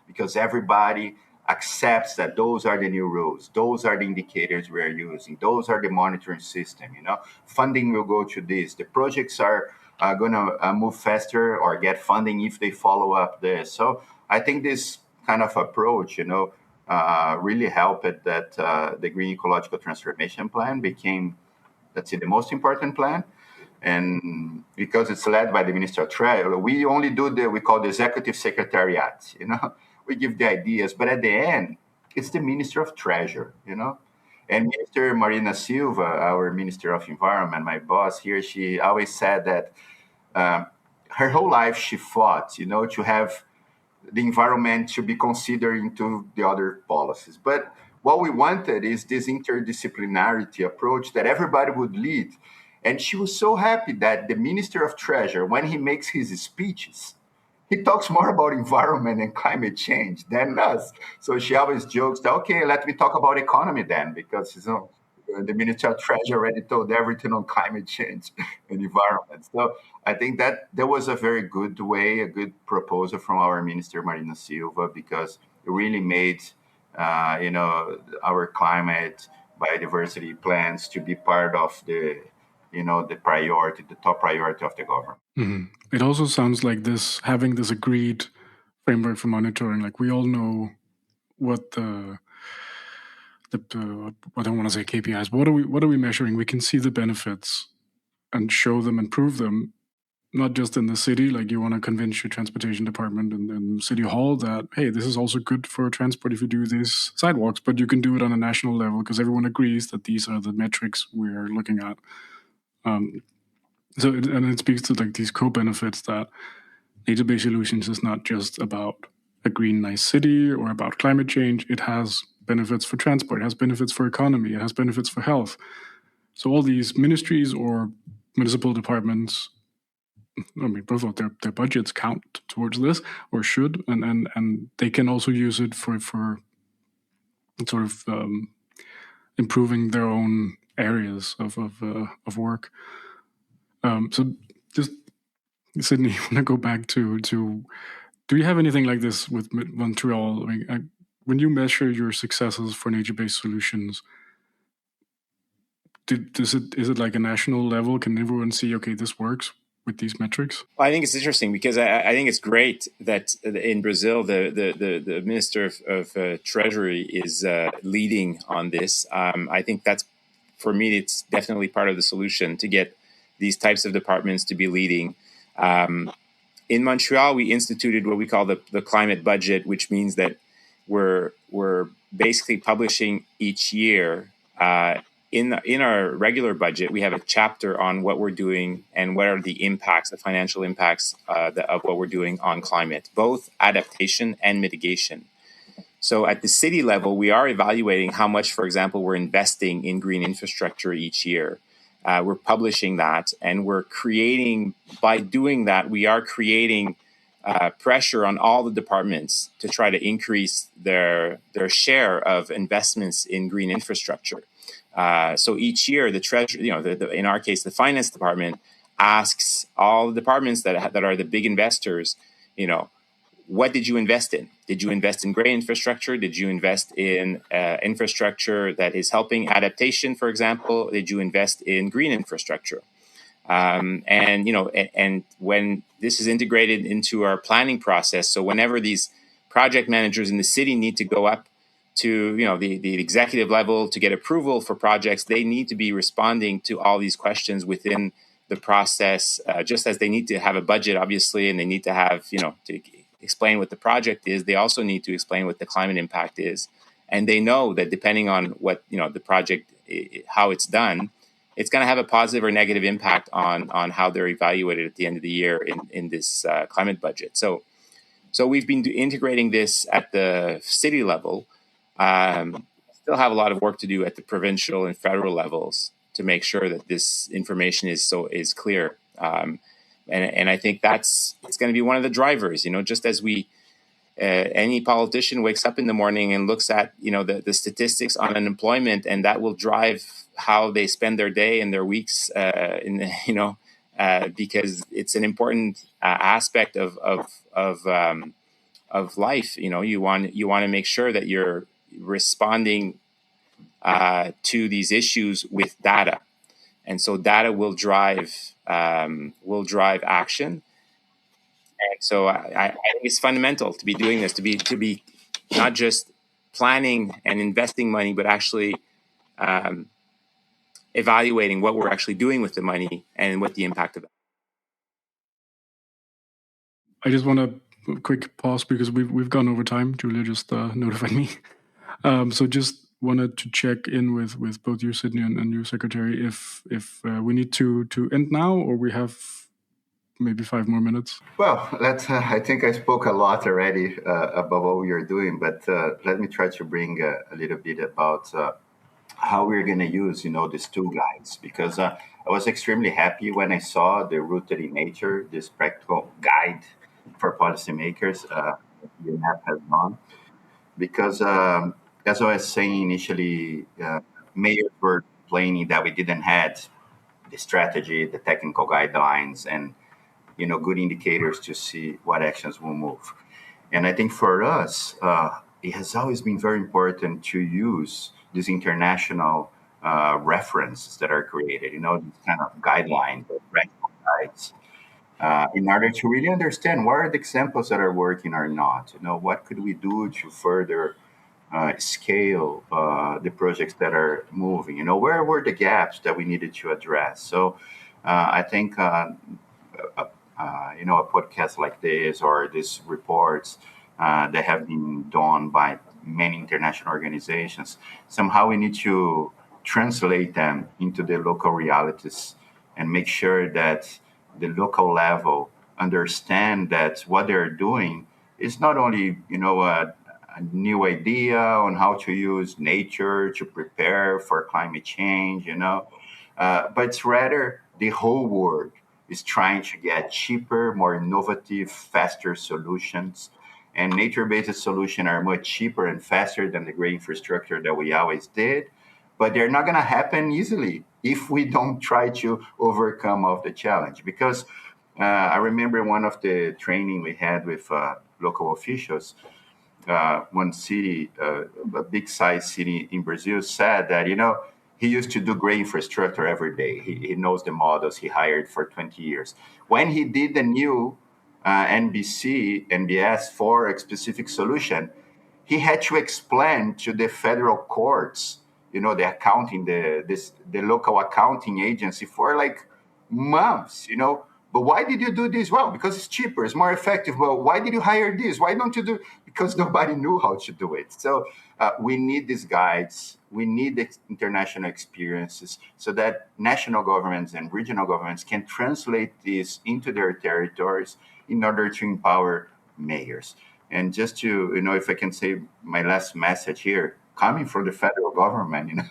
because everybody accepts that those are the new rules, those are the indicators we're using, those are the monitoring system. Funding will go to this. The projects are going to move faster or get funding if they follow up this. So I think this kind of approach, really helped that the Green Ecological Transformation Plan became, let's say, the most important plan. And because it's led by the Minister of Treasury, we only do we call the Executive Secretariat, We give the ideas, but at the end, it's the Minister of Treasury, And Minister Marina Silva, our Minister of Environment, my boss here, she always said that her whole life she fought, to have the environment to be considered into the other policies. But what we wanted is this interdisciplinarity approach that everybody would lead. And she was so happy that the Minister of Treasury, when he makes his speeches, he talks more about environment and climate change than us. So she always jokes that, okay, let me talk about economy then, because The Ministry of Treasury already told everything on climate change and environment. So I think that there was a very good way, a good proposal from our Minister Marina Silva, because it really made, our climate biodiversity plans to be part of the top priority of the government. Mm-hmm. It also sounds like having this agreed framework for monitoring, like we all know what I don't want to say KPIs. What are we measuring? We can see the benefits and show them and prove them, not just in the city. Like you want to convince your transportation department and city hall that, hey, this is also good for transport if you do these sidewalks, but you can do it on a national level because everyone agrees that these are the metrics we're looking at. And it speaks to like these co-benefits that nature-based solutions is not just about a green, nice city or about climate change. It has benefits for transport, it has benefits for economy, it has benefits for health. So all these ministries or municipal departments, I mean, both of their budgets count towards this, or should, and they can also use it for sort of improving their own areas of work. So just, Sidney, I want to go back to do you have anything like this with Montreal? I mean, when you measure your successes for nature-based solutions, is it like a national level? Can everyone see, okay, this works with these metrics? Well, I think it's interesting because I think it's great that in Brazil the Minister of Treasury is leading on this. I think that's, for me, it's definitely part of the solution to get these types of departments to be leading. In Montreal, we instituted what we call the climate budget, which means that we're basically publishing each year. In our regular budget, we have a chapter on what we're doing and what are the impacts, the financial impacts of what we're doing on climate, both adaptation and mitigation. So at the city level, we are evaluating how much, for example, we're investing in green infrastructure each year. We're publishing that, and by doing that, we are creating pressure on all the departments to try to increase their share of investments in green infrastructure. So each year, the treasury, in our case, the finance department asks all the departments that are the big investors, what did you invest in? Did you invest in gray infrastructure? Did you invest in infrastructure that is helping adaptation, for example? Did you invest in green infrastructure? And when this is integrated into our planning process, so whenever these project managers in the city need to go up to the executive level to get approval for projects, they need to be responding to all these questions within the process, just as they need to have a budget, obviously, and they need to have to explain what the project is. They also need to explain what the climate impact is, and they know that depending on what the project, how it's done, it's going to have a positive or negative impact on how they're evaluated at the end of the year in this climate budget. So we've been integrating this at the city level. Still have a lot of work to do at the provincial and federal levels to make sure that this information is clear. And I think it's going to be one of the drivers. Just as any politician wakes up in the morning and looks at the statistics on unemployment, and that will drive how they spend their day and their weeks. Because it's an important aspect of life. You want to make sure that you're responding to these issues with data, and so data will drive action. And so I think it's fundamental to be doing this, to be not just planning and investing money, but actually evaluating what we're actually doing with the money and what the impact of it. I just want a quick pause because we've gone over time. Julia just notified me. So just wanted to check in with both you, Sidney, and your secretary, if we need to end now, or we have maybe 5 more minutes. Well, I think I spoke a lot already about what we are doing, but let me try to bring a little bit about how we're going to use, these two guides, because I was extremely happy when I saw the Rooted in Nature, this practical guide for policymakers UNEP has done, because as I was saying initially, mayors were complaining that we didn't had the strategy, the technical guidelines, and good indicators to see what actions will move. And I think for us, it has always been very important to use these international references that are created, these kind of guidelines or practical guides, in order to really understand what are the examples that are working or not. What could we do to further scale the projects that are moving? Where were the gaps that we needed to address? So I think a podcast like this or these reports that have been done by many international organizations, somehow we need to translate them into the local realities and make sure that the local level understand that what they're doing is not only, a new idea on how to use nature to prepare for climate change, but it's rather the whole world is trying to get cheaper, more innovative, faster solutions. And nature-based solutions are much cheaper and faster than the great infrastructure that we always did. But they're not going to happen easily if we don't try to overcome of the challenge. Because I remember one of the training we had with local officials, one city, a big-sized city in Brazil, said that, he used to do great infrastructure every day. He knows the models he hired for 20 years. When he did the new NbS for a specific solution, he had to explain to the federal courts, the accounting, the local accounting agency for like months, But why did you do this? Well, because it's cheaper, it's more effective. Well, why did you hire this? Why don't you do? Because nobody knew how to do it. So we need these guides. We need the international experiences so that national governments and regional governments can translate this into their territories in order to empower mayors. And just to, if I can say my last message here, coming from the federal government,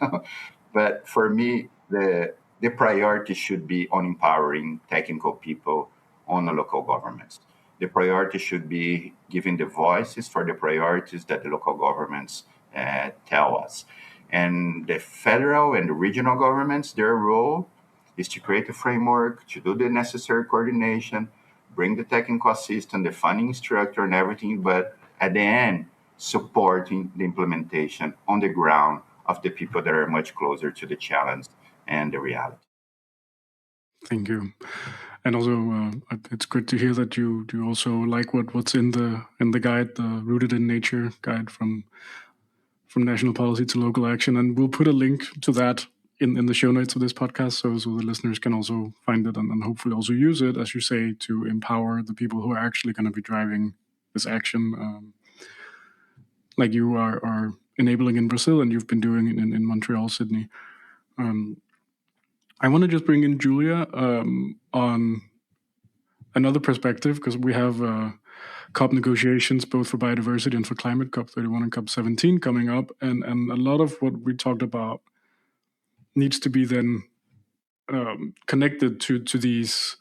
but for me, the priority should be on empowering technical people on the local governments. The priority should be giving the voices for the priorities that the local governments tell us. And the federal and the regional governments, their role is to create a framework, to do the necessary coordination, bring the technical assistance, the funding structure and everything, but at the end, supporting the implementation on the ground of the people that are much closer to the challenge and the reality. Thank you. And also, it's good to hear that you also like what's in the guide, the Rooted in Nature guide from national policy to local action. And we'll put a link to that in the show notes of this podcast, so the listeners can also find it and hopefully also use it, as you say, to empower the people who are actually going to be driving this action, like you are enabling in Brazil and you've been doing in Montreal, Sidney. I want to just bring in Julia on another perspective, because we have COP negotiations both for biodiversity and for climate, COP 31 and COP 17 coming up, and a lot of what we talked about needs to be then connected to these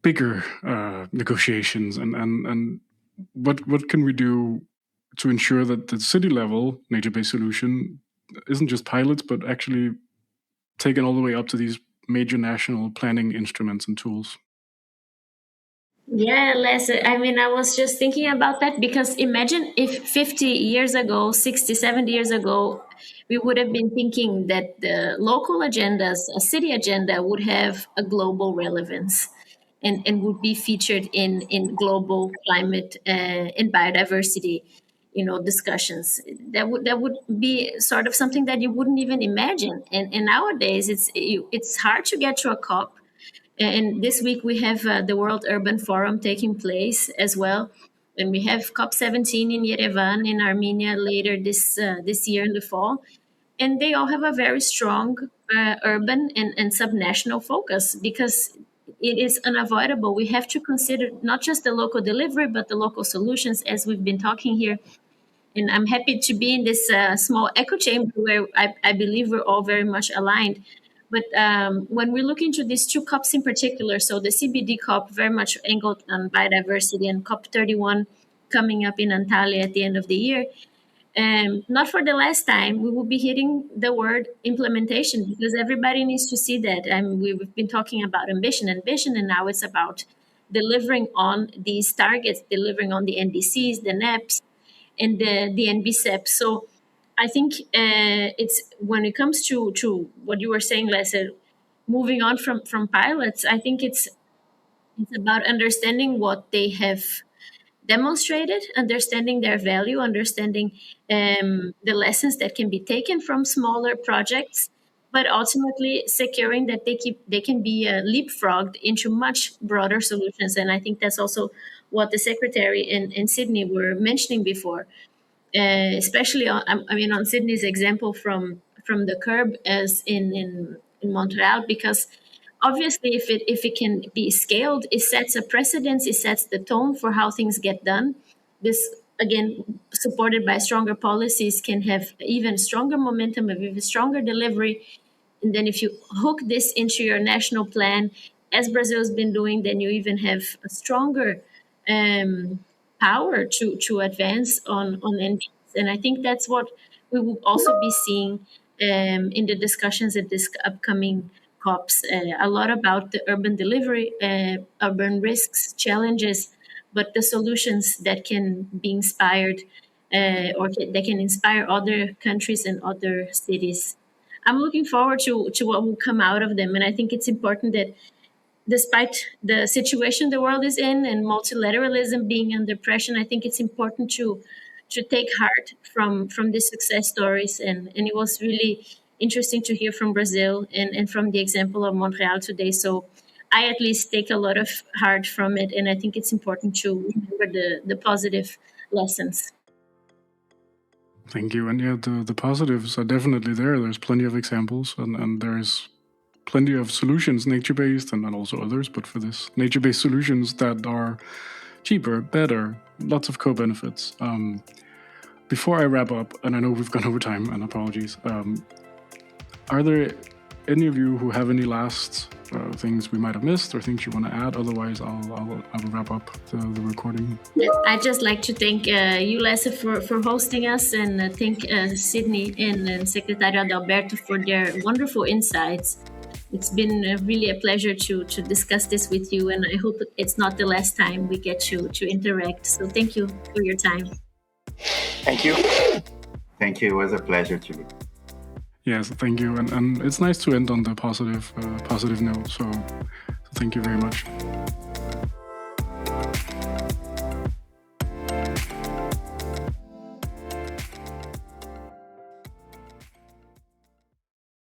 bigger negotiations, and what can we do to ensure that the city level nature-based solution isn't just pilots, but actually taken all the way up to these major national planning instruments and tools? Yeah, Les, I was just thinking about that, because imagine if 50 years ago, 60, 70 years ago, we would have been thinking that the local agendas, a city agenda, would have a global relevance and would be featured in global climate and biodiversity, discussions. That would be sort of something that you wouldn't even imagine. And nowadays, it's hard to get to a COP. And this week we have the World Urban Forum taking place as well. And we have COP17 in Yerevan in Armenia later this year in the fall. And they all have a very strong urban and subnational focus, because it is unavoidable. We have to consider not just the local delivery, but the local solutions, as we've been talking here. And I'm happy to be in this small echo chamber where I believe we're all very much aligned. But when we look into these two COPs in particular, so the CBD COP very much angled on biodiversity, and COP 31 coming up in Antalya at the end of the year, not for the last time, we will be hitting the word implementation, because everybody needs to see that. We've been talking about ambition, and now it's about delivering on these targets, delivering on the NDCs, the NEPs, and the NBSEP. So I think it's when it comes to what you were saying, Lester, moving on from pilots, I think it's about understanding what they have demonstrated, understanding their value, understanding the lessons that can be taken from smaller projects, but ultimately securing that they can be leapfrogged into much broader solutions. And I think that's also what the secretary and Sidney were mentioning before, especially on Sidney's example from the curb as in Montreal, because obviously if it can be scaled, it sets a precedence, it sets the tone for how things get done. This, again, supported by stronger policies, can have even stronger momentum, of even stronger delivery. And then if you hook this into your national plan, as Brazil's been doing, then you even have a stronger um, power to advance on NBS. And I think that's what we will also be seeing in the discussions at this upcoming COPs. A lot about the urban delivery, urban risks, challenges, but the solutions that can be inspired that can inspire other countries and other cities. I'm looking forward to what will come out of them. And I think it's important that despite the situation the world is in and multilateralism being under pressure, I think it's important to take heart from these success stories. And it was really interesting to hear from Brazil and from the example of Montreal today. So I at least take a lot of heart from it. And I think it's important to remember the positive lessons. Thank you. And yeah, the positives are definitely there. There's plenty of examples, and there's plenty of solutions, nature-based and also others, but for this, nature-based solutions that are cheaper, better, lots of co-benefits. Before I wrap up, and I know we've gone over time, and apologies, are there any of you who have any last things we might have missed or things you want to add? Otherwise, I'll wrap up the recording. I'd just like to thank you, Lessa, for hosting us, and thank Sidney and Secretary Adalberto for their wonderful insights. It's been really a pleasure to discuss this with you, and I hope it's not the last time we get to interact. So thank you for your time. Thank you. Thank you. It was a pleasure to be. Yes, thank you. And it's nice to end on the positive note. So thank you very much.